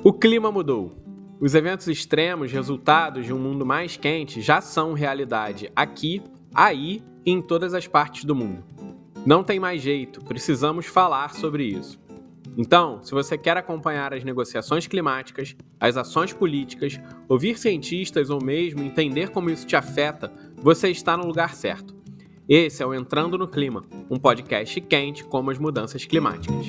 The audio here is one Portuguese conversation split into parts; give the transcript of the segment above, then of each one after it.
O clima mudou. Os eventos extremos, resultados de um mundo mais quente, já são realidade aqui, aí e em todas as partes do mundo. Não tem mais jeito, precisamos falar sobre isso. Então, se você quer acompanhar as negociações climáticas, as ações políticas, ouvir cientistas ou mesmo entender como isso te afeta, você está no lugar certo. Esse é o Entrando no Clima, um podcast quente como as mudanças climáticas.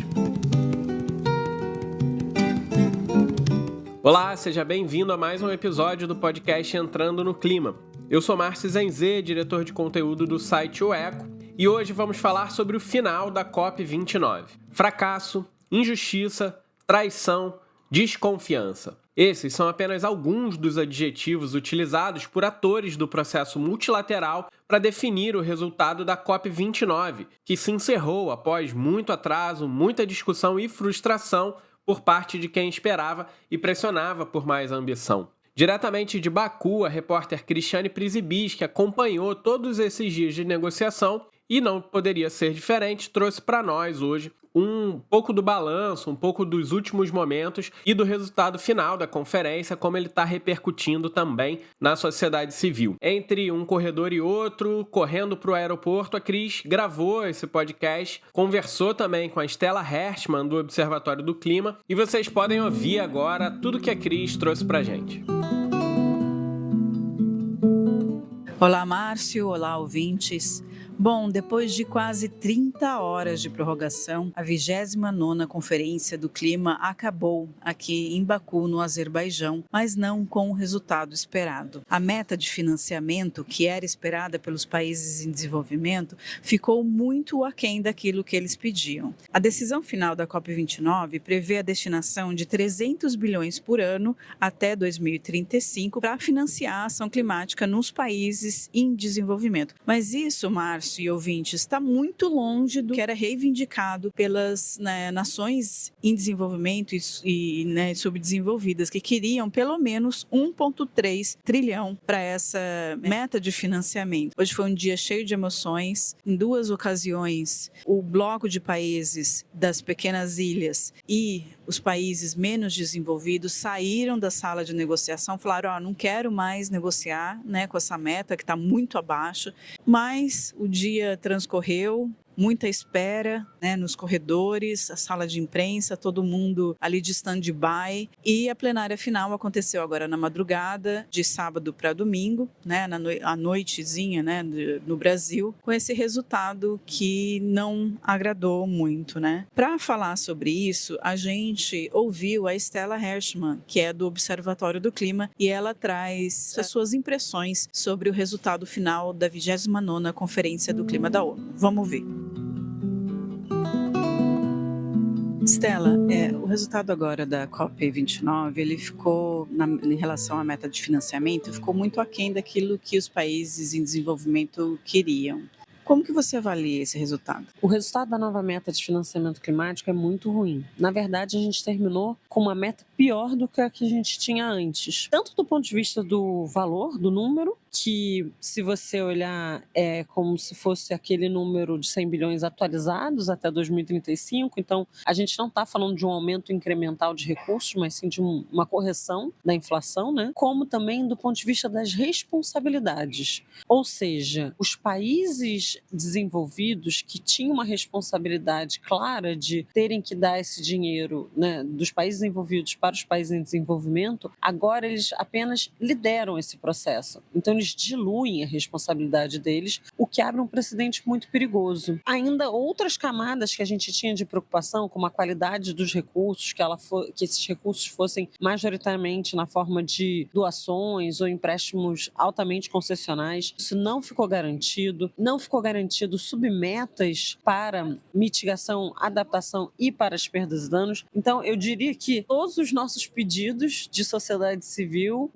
Olá, seja bem-vindo a mais um episódio do podcast Entrando no Clima. Eu sou Márcio Zenzê, diretor de conteúdo do site O Eco, e hoje vamos falar sobre o final da COP29. Fracasso, injustiça, traição, desconfiança. Esses são apenas alguns dos adjetivos utilizados por atores do processo multilateral para definir o resultado da COP29, que se encerrou após muito atraso, muita discussão e frustração por parte de quem esperava e pressionava por mais ambição. Diretamente de Baku, a repórter Cristiane Prisibis, que acompanhou todos esses dias de negociação e não poderia ser diferente, trouxe para nós hoje um pouco do balanço, um pouco dos últimos momentos e do resultado final da conferência, como ele está repercutindo também na sociedade civil. Entre um corredor e outro, correndo para o aeroporto, a Cris gravou esse podcast, conversou também com a Stella Hershman, do Observatório do Clima, e vocês podem ouvir agora tudo que a Cris trouxe para a gente. Olá, Márcio. Olá, ouvintes. Bom, depois de quase 30 horas de prorrogação, a 29ª Conferência do Clima acabou aqui em Baku, no Azerbaijão, mas não com o resultado esperado. A meta de financiamento, que era esperada pelos países em desenvolvimento, ficou muito aquém daquilo que eles pediam. A decisão final da COP29 prevê a destinação de 300 bilhões por ano até 2035 para financiar a ação climática nos países em desenvolvimento. Mas isso, Márcio e ouvintes, está muito longe do que era reivindicado pelas nações em desenvolvimento e subdesenvolvidas, que queriam pelo menos 1,3 trilhão para essa meta de financiamento. Hoje foi um dia cheio de emoções. Em 2 ocasiões, o bloco de países das pequenas ilhas e os países menos desenvolvidos saíram da sala de negociação, falaram, não quero mais negociar com essa meta que está muito abaixo, mas o dia transcorreu, muita espera nos corredores, a sala de imprensa, todo mundo ali de stand-by, e a plenária final aconteceu agora na madrugada, de sábado para domingo, à noitezinha no Brasil, com esse resultado que não agradou muito. Para falar sobre isso, a gente ouviu a Stella Hershman, que é do Observatório do Clima, e ela traz as suas impressões sobre o resultado final da 29ª Conferência do Clima da ONU. Vamos ver. Stella, o resultado agora da COP29, ele ficou, em relação à meta de financiamento, ficou muito aquém daquilo que os países em desenvolvimento queriam. Como que você avalia esse resultado? O resultado da nova meta de financiamento climático é muito ruim. Na verdade, a gente terminou com uma meta pior do que a que a gente tinha antes. Tanto do ponto de vista do valor, do número, que se você olhar é como se fosse aquele número de 100 bilhões atualizados até 2035. Então, a gente não está falando de um aumento incremental de recursos, mas sim de uma correção da inflação, como também do ponto de vista das responsabilidades. Ou seja, os países desenvolvidos que tinham uma responsabilidade clara de terem que dar esse dinheiro dos países envolvidos para os países em desenvolvimento, agora eles apenas lideram esse processo. Então eles diluem a responsabilidade deles, o que abre um precedente muito perigoso. Ainda outras camadas que a gente tinha de preocupação, como a qualidade dos recursos, que esses recursos fossem majoritariamente na forma de doações ou empréstimos altamente concessionais, isso não ficou garantido. Não ficou garantido submetas para mitigação, adaptação e para as perdas e danos. Então, eu diria que todos os nossos pedidos de sociedade civil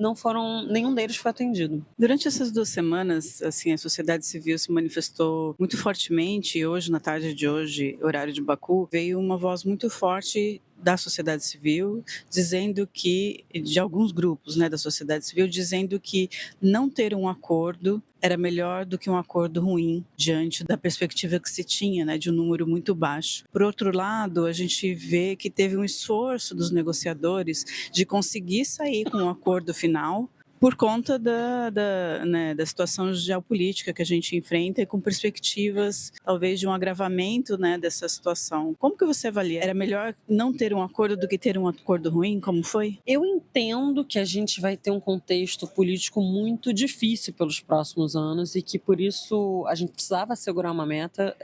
nenhum deles foi atendido. Durante Durante essas 2 semanas, assim, a sociedade civil se manifestou muito fortemente e hoje, na tarde de hoje, horário de Baku, veio uma voz muito forte da sociedade civil, dizendo que, de alguns grupos, né, da sociedade civil, dizendo que não ter um acordo era melhor do que um acordo ruim, diante da perspectiva que se tinha, né, de um número muito baixo. Por outro lado, a gente vê que teve um esforço dos negociadores de conseguir sair com um acordo final, por conta da situação geopolítica que a gente enfrenta e com perspectivas, talvez, de um agravamento, né, dessa situação. Como que você avalia? Era melhor não ter um acordo do que ter um acordo ruim? Como foi? Eu entendo que a gente vai ter um contexto político muito difícil pelos próximos anos e que, por isso, a gente precisava assegurar uma meta,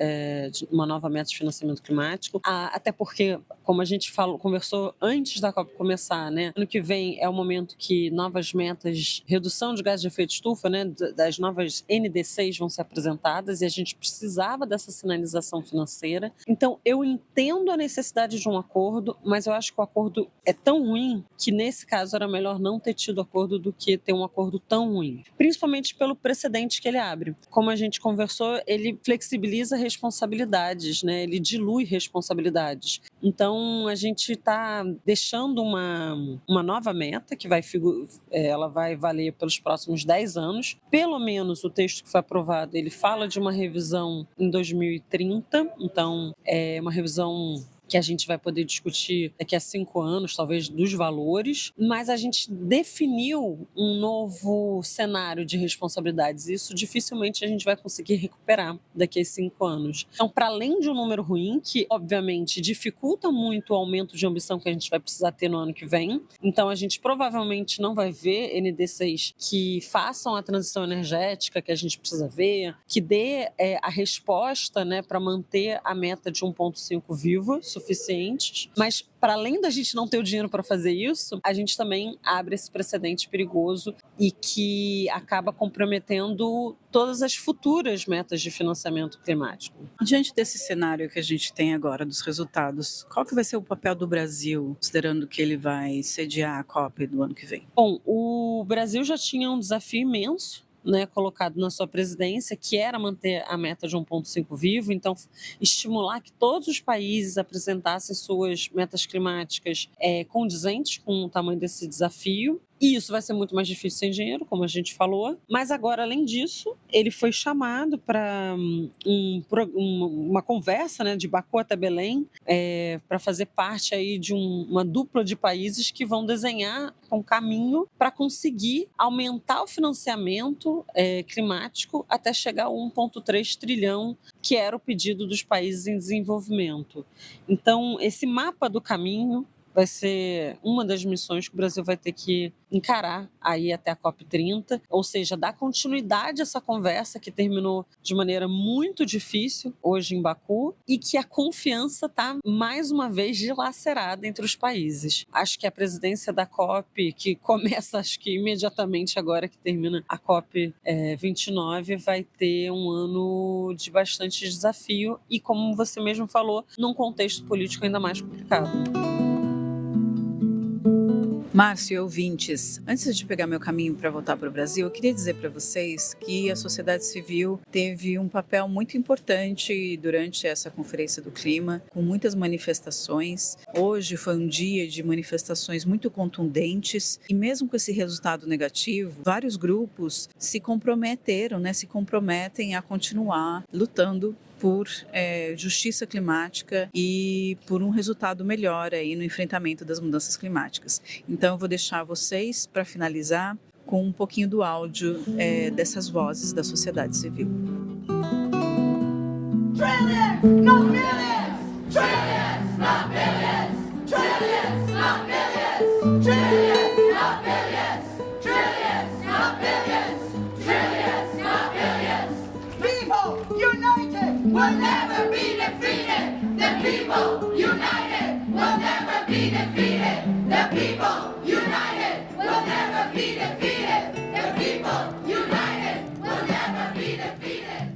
uma nova meta de financiamento climático, até porque, como a gente conversou antes da COP começar, né, ano que vem é o momento que novas metas redução de gás de efeito estufa, né, das novas NDCs vão ser apresentadas e a gente precisava dessa sinalização financeira. Então, eu entendo a necessidade de um acordo, mas eu acho que o acordo é tão ruim que, nesse caso, era melhor não ter tido acordo do que ter um acordo tão ruim. Principalmente pelo precedente que ele abre. Como a gente conversou, ele flexibiliza responsabilidades, né, ele dilui responsabilidades. Então, a gente está deixando uma nova meta que ela vai valer pelos próximos 10 anos. Pelo menos o texto que foi aprovado, ele fala de uma revisão em 2030, então é uma revisão que a gente vai poder discutir daqui a 5 anos, talvez, dos valores, mas a gente definiu um novo cenário de responsabilidades. Isso dificilmente a gente vai conseguir recuperar daqui a 5 anos. Então, para além de um número ruim, que obviamente dificulta muito o aumento de ambição que a gente vai precisar ter no ano que vem, então a gente provavelmente não vai ver NDCs que façam a transição energética que a gente precisa ver, que dê a resposta, né, para manter a meta de 1,5 viva, suficientes, mas para além da gente não ter o dinheiro para fazer isso, a gente também abre esse precedente perigoso e que acaba comprometendo todas as futuras metas de financiamento climático. Diante desse cenário que a gente tem agora, dos resultados, qual que vai ser o papel do Brasil, considerando que ele vai sediar a COP do ano que vem? Bom, o Brasil já tinha um desafio imenso, né, colocado na sua presidência, que era manter a meta de 1,5 vivo, então estimular que todos os países apresentassem suas metas climáticas condizentes com o tamanho desse desafio. E isso vai ser muito mais difícil sem dinheiro, como a gente falou. Mas agora, além disso, ele foi chamado para uma conversa, né, de Baku até Belém, para fazer parte aí de uma dupla de países que vão desenhar um caminho para conseguir aumentar o financiamento climático até chegar a 1,3 trilhão, que era o pedido dos países em desenvolvimento. Então, esse mapa do caminho vai ser uma das missões que o Brasil vai ter que encarar aí até a COP30, ou seja, dar continuidade a essa conversa que terminou de maneira muito difícil hoje em Baku e que a confiança está mais uma vez dilacerada entre os países. Acho que a presidência da COP, que começa acho que imediatamente agora que termina a COP 29, vai ter um ano de bastante desafio e, como você mesmo falou, num contexto político ainda mais complicado. Márcio e ouvintes, antes de pegar meu caminho para voltar para o Brasil, eu queria dizer para vocês que a sociedade civil teve um papel muito importante durante essa Conferência do Clima, com muitas manifestações. Hoje foi um dia de manifestações muito contundentes e mesmo com esse resultado negativo, vários grupos se comprometem a continuar lutando por justiça climática e por um resultado melhor aí no enfrentamento das mudanças climáticas. Então eu vou deixar vocês, para finalizar, com um pouquinho do áudio dessas vozes da sociedade civil. Trillions, not millions! Trillions, not billions! Trillions, not billions! Trillions, not billions! Trillions, not billions! Trillions, not billions! People united will never be defeated! The people united will never be defeated! The people united will never be defeated! The people united will never be defeated!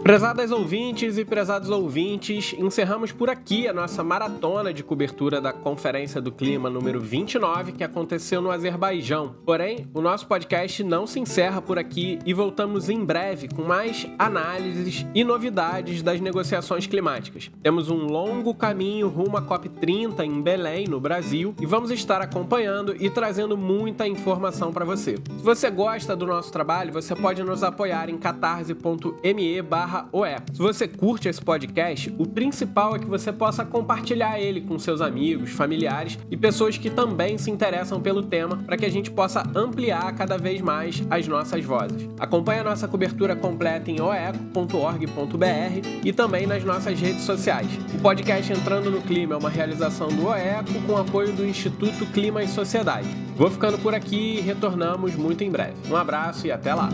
Prezadas ouvintes e prezados ouvintes, encerramos por aqui a nossa maratona de cobertura da Conferência do Clima número 29, que aconteceu no Azerbaijão. Porém, o nosso podcast não se encerra por aqui e voltamos em breve com mais análises e novidades das negociações climáticas. Temos um longo caminho rumo à COP30 em Belém, no Brasil, e vamos estar acompanhando e trazendo muita informação para você. Se você gosta do nosso trabalho, você pode nos apoiar em catarse.me/OECO. Se você curte esse podcast, o principal é que você possa compartilhar ele com seus amigos, familiares e pessoas que também se interessam pelo tema, para que a gente possa ampliar cada vez mais as nossas vozes. Acompanhe a nossa cobertura completa em oeco.org.br e também nas nossas redes sociais. O podcast Entrando no Clima é uma realização do OECO com apoio do Instituto Clima e Sociedade. Vou ficando por aqui e retornamos muito em breve. Um abraço e até lá!